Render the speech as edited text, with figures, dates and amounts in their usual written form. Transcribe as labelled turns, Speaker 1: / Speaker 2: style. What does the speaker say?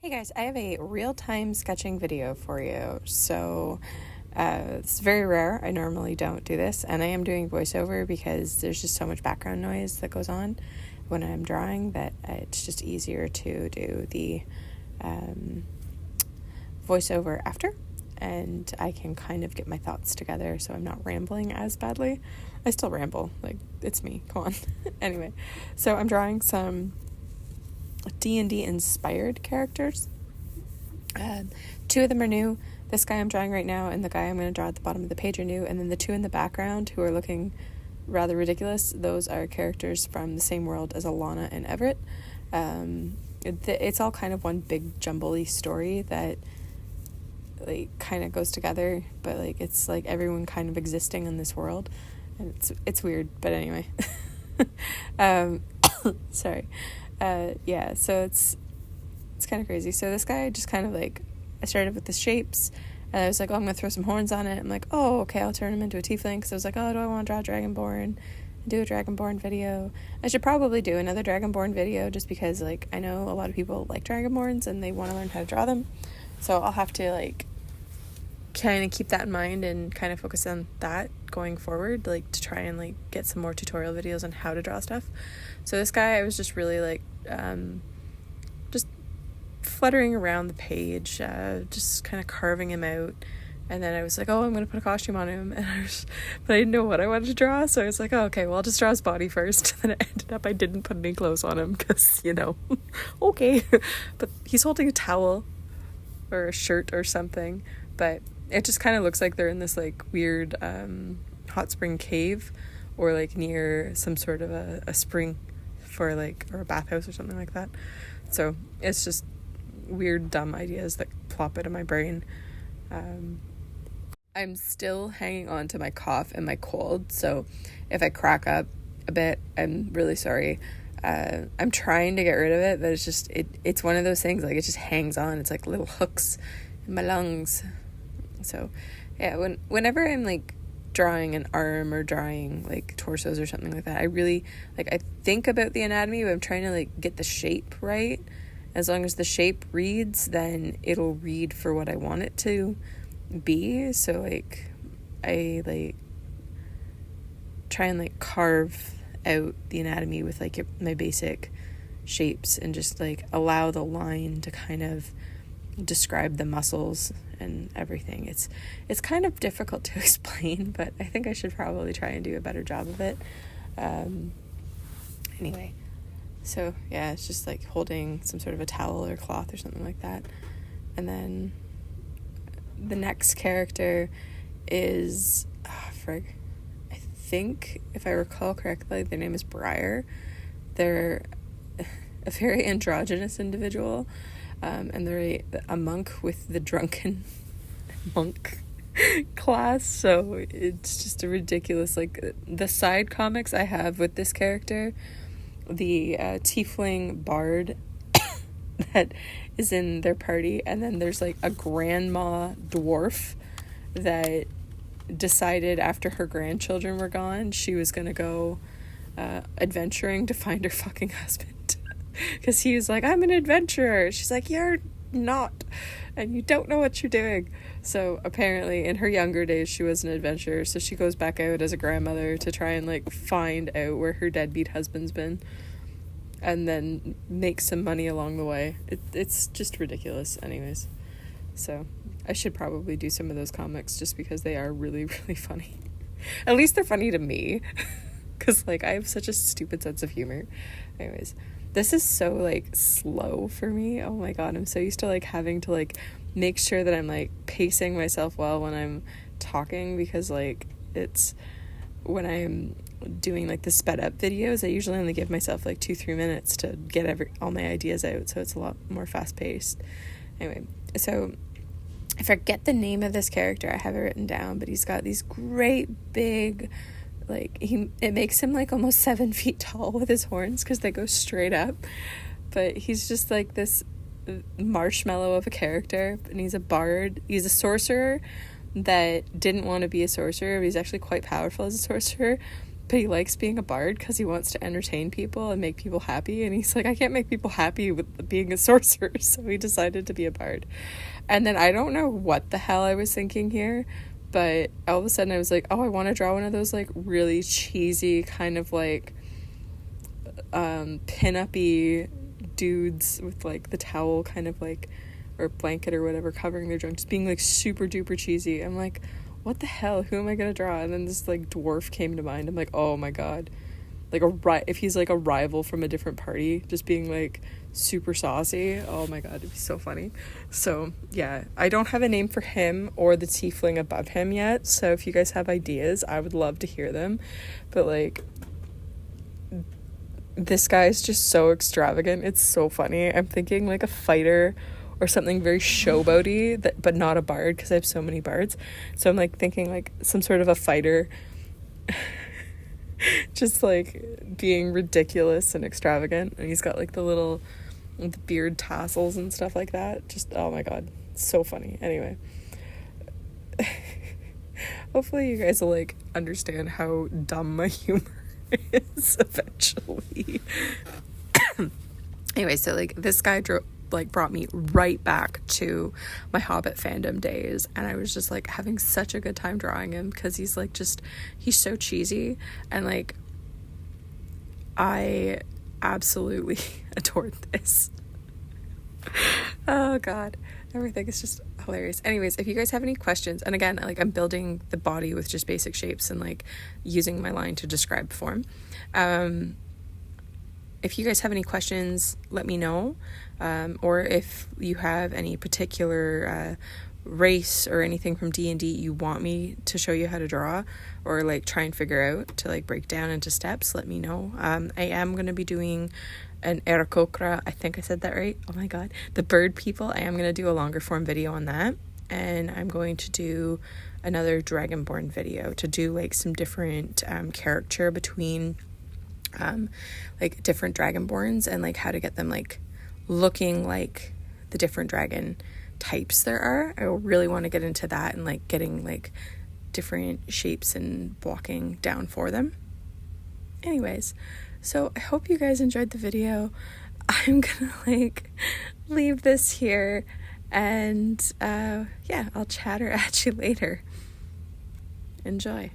Speaker 1: Hey guys, I have a real-time sketching video for you. So it's very rare. I normally don't do this, and I am doing voiceover because there's just so much background noise that goes on when I'm drawing that it's just easier to do the voiceover after, and I can kind of get my thoughts together so I'm not rambling as badly. I still ramble, like, it's me, come on. Anyway, so I'm drawing some D&D inspired characters. Two of them are new. This guy I'm drawing right now and the guy I'm going to draw at the bottom of the page are new, and then the two in the background who are looking rather ridiculous, those are characters from the same world as Alana and Everett. It's all kind of one big jumble-y story that like kind of goes together, but like it's like everyone kind of existing in this world, and it's weird, but anyway. Sorry. Yeah, so it's kind of crazy. So this guy just kind of like, I started with the shapes, and I was like, oh, I'm going to throw some horns on it. I'm like, oh, okay, I'll turn him into a tiefling, because I was like, oh, do I want to draw Dragonborn? Do a Dragonborn video. I should probably do another Dragonborn video, just because, like, I know a lot of people like Dragonborns, and they want to learn how to draw them. So I'll have to, like, kind of keep that in mind and kind of focus on that going forward, like, to try and, like, get some more tutorial videos on how to draw stuff. So this guy, I was just really, like, just fluttering around the page, just kind of carving him out, and then I was like, oh, I'm going to put a costume on him, but I didn't know what I wanted to draw, so I was like, oh, okay, well, I'll just draw his body first. And then it ended up I didn't put any clothes on him, because, you know, okay. But he's holding a towel, or a shirt or something, but it just kind of looks like they're in this, like, weird hot spring cave, or, like, near some sort of a spring for, like, or a bathhouse or something like that. So it's just weird, dumb ideas that plop out of my brain. I'm still hanging on to my cough and my cold, so if I crack up a bit, I'm really sorry. I'm trying to get rid of it, but it's just, it's one of those things, like, it just hangs on. It's like little hooks in my lungs. So yeah, whenever I'm, like, drawing an arm or drawing, like, torsos or something like that, I really, like, I think about the anatomy, but I'm trying to, like, get the shape right. As long as the shape reads, then it'll read for what I want it to be. So, like, I, like, try and, like, carve out the anatomy with, like, my basic shapes, and just, like, allow the line to kind of describe the muscles and everything. It's kind of difficult to explain, but I think I should probably try and do a better job of it. Anyway, so yeah, it's just like holding some sort of a towel or cloth or something like that. And then the next character is I think, if I recall correctly, their name is Briar. They're a very androgynous individual, and they're a monk with the drunken monk class, so it's just a ridiculous, like, the side comics I have with this character, the tiefling bard that is in their party, and then there's, like, a grandma dwarf that decided after her grandchildren were gone she was gonna go adventuring to find her fucking husband, because he was like, I'm an adventurer. She's like, you're not, and you don't know what you're doing. So apparently in her younger days she was an adventurer, so she goes back out as a grandmother to try and, like, find out where her deadbeat husband's been, and then make some money along the way. It's just ridiculous. Anyways, so I should probably do some of those comics, just because they are really, really funny. At least they're funny to me, because, like, I have such a stupid sense of humor. Anyways, this is so, like, slow for me. Oh my god, I'm so used to, like, having to, like, make sure that I'm, like, pacing myself well when I'm talking, because, like, it's when I'm doing, like, the sped up videos, I usually only give myself, like, 2-3 minutes to get all my ideas out, so it's a lot more fast paced. Anyway, so I forget the name of this character. I have it written down, but he's got these great big, like, it makes him, like, almost 7 feet tall with his horns, because they go straight up. But he's just, like, this marshmallow of a character, and he's a bard. He's a sorcerer that didn't want to be a sorcerer, but he's actually quite powerful as a sorcerer. but he likes being a bard because he wants to entertain people and make people happy. And he's like, I can't make people happy with being a sorcerer. So he decided to be a bard. And then I don't know what the hell I was thinking here, but all of a sudden I was like, oh, I want to draw one of those like really cheesy kind of like pin-up-y dudes with like the towel kind of like, or blanket or whatever covering their junk, just being like super duper cheesy. I'm like, what the hell, who am I gonna draw? And then this like dwarf came to mind. I'm like, oh my god, like if he's like a rival from a different party, just being like super saucy, oh my god, it'd be so funny. So yeah, I don't have a name for him or the tiefling above him yet, so if you guys have ideas, I would love to hear them. But like, this guy's just so extravagant, it's so funny. I'm thinking like a fighter or something very showboaty, but not a bard, because I have so many bards. So I'm like thinking like some sort of a fighter just like being ridiculous and extravagant, and he's got like the beard tassels and stuff like that. Just, oh my god, so funny. Anyway, hopefully you guys will like understand how dumb my humor is eventually. Anyway, so like this guy brought me right back to my Hobbit fandom days, and I was just like having such a good time drawing him because he's so cheesy, and like I absolutely adored this. Oh god, everything is just hilarious. Anyways, if you guys have any questions, and again, like I'm building the body with just basic shapes and like using my line to describe form. If you guys have any questions, let me know. Or if you have any particular race or anything from D&D you want me to show you how to draw, or like try and figure out to like break down into steps, let me know. I am going to be doing an Aarakocra, I think I said that right. Oh my god, the bird people. I am going to do a longer form video on that, and I'm going to do another Dragonborn video to do like some different caricature between like different Dragonborns, and like how to get them like looking like the different dragon types there are. I really want to get into that and like getting like different shapes and walking down for them. Anyways, so I hope you guys enjoyed the video. I'm gonna like leave this here, and yeah, I'll chatter at you later. Enjoy.